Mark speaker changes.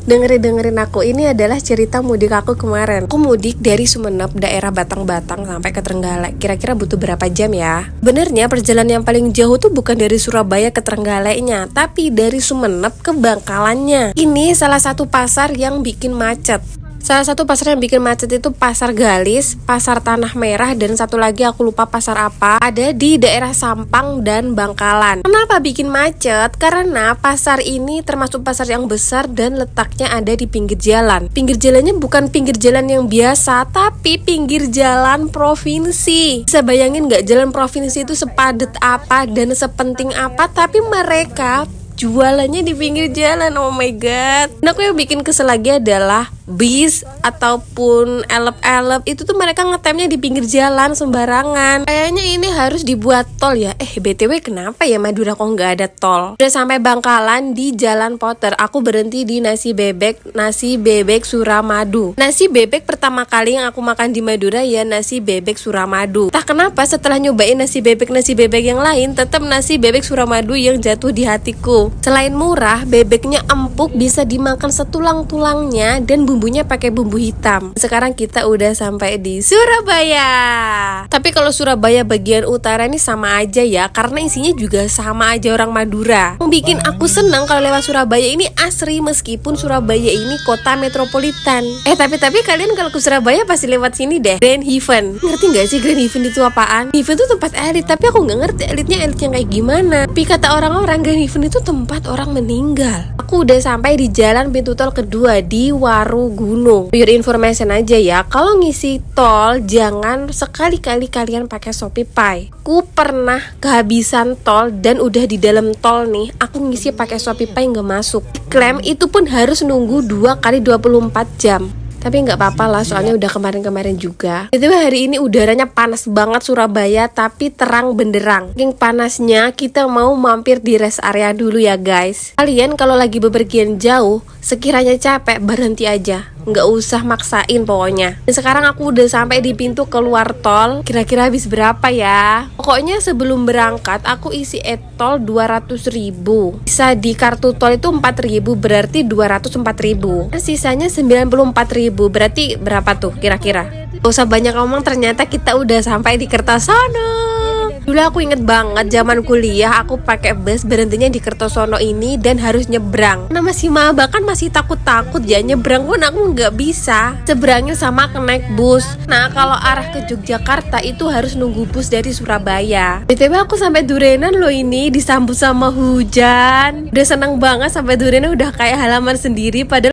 Speaker 1: Dengerin aku, ini adalah cerita mudik aku kemarin. Aku mudik dari Sumenep, daerah Batang-Batang sampai ke Trenggalek. Kira-kira butuh berapa jam ya? Benernya perjalanan yang paling jauh tuh bukan dari Surabaya ke Trenggaleknya, tapi dari Sumenep ke Bangkalannya. Ini salah satu pasar yang bikin macet. Salah satu pasar yang bikin macet itu Pasar Galis, Pasar Tanah Merah, dan satu lagi aku lupa pasar apa. Ada di daerah Sampang dan Bangkalan. Kenapa bikin macet? Karena pasar ini termasuk pasar yang besar dan letaknya ada di pinggir jalan. Pinggir jalannya bukan pinggir jalan yang biasa, tapi pinggir jalan provinsi. Bisa bayangin gak jalan provinsi itu sepadat apa dan sepenting apa, tapi mereka jualannya di pinggir jalan. Oh my god. Nah, aku yang bikin kesel lagi adalah bis ataupun elep-elep itu tuh mereka ngetemnya di pinggir jalan sembarangan. Kayaknya ini harus dibuat tol ya. BTW kenapa ya Madura kok nggak ada tol? Udah sampai Bangkalan di Jalan Potter, aku berhenti di nasi bebek Suramadu. Nasi bebek pertama kali yang aku makan di Madura ya nasi bebek Suramadu. Entah kenapa setelah nyobain nasi bebek yang lain, tetap nasi bebek Suramadu yang jatuh di hatiku. Selain murah, bebeknya empuk, bisa dimakan setulang-tulangnya, dan bumbunya pakai bumbu hitam. Sekarang kita udah sampai di Surabaya. Tapi kalau Surabaya bagian utara ini sama aja ya, karena isinya juga sama aja orang Madura. Yang bikin aku senang kalau lewat Surabaya ini asri, meskipun Surabaya ini kota metropolitan. Tapi kalian kalau ke Surabaya pasti lewat sini deh, Grand Haven. Ngerti nggak sih Grand Haven itu apaan? Haven itu tempat elit, tapi aku nggak ngerti elitnya yang kayak gimana. Tapi kata orang-orang Grand Haven itu tempat orang meninggal. Aku udah sampai di jalan pintu tol kedua di Warugunung. For your information aja ya, kalau ngisi tol jangan sekali-kali kalian pakai Shopee. Aku pernah kehabisan tol dan udah di dalam tol nih, aku ngisi pakai Shopee nggak masuk. Klaim itu pun harus nunggu 2 kali 24 jam. Tapi nggak apa-apa lah, soalnya udah kemarin juga. Jadi hari ini udaranya panas banget Surabaya, tapi terang benderang. Saking panasnya kita mau mampir di rest area dulu ya guys. Kalian kalau lagi bepergian jauh, sekiranya capek berhenti aja, nggak usah maksain pokoknya. Dan sekarang aku udah sampai di pintu keluar tol. Kira-kira habis berapa ya? Pokoknya sebelum berangkat aku isi e-tol 200.000. Bisa di kartu tol itu 4.000, berarti 204.000. Sisanya 94.000, berarti berapa tuh kira-kira? Gak usah banyak ngomong, ternyata kita udah sampai di Kertosono. Dulu aku inget banget zaman kuliah aku pakai bus, berhentinya di Kertosono ini dan harus nyebrang. Nah masih maba kan, masih takut-takut ya, nyebrang pun aku nggak bisa. Seberangnya sama ke naik bus. Nah kalau arah ke Yogyakarta itu harus nunggu bus dari Surabaya. BTW aku sampai Durenan loh, ini disambut sama hujan. Udah seneng banget, sampai Durenan udah kayak halaman sendiri. Padahal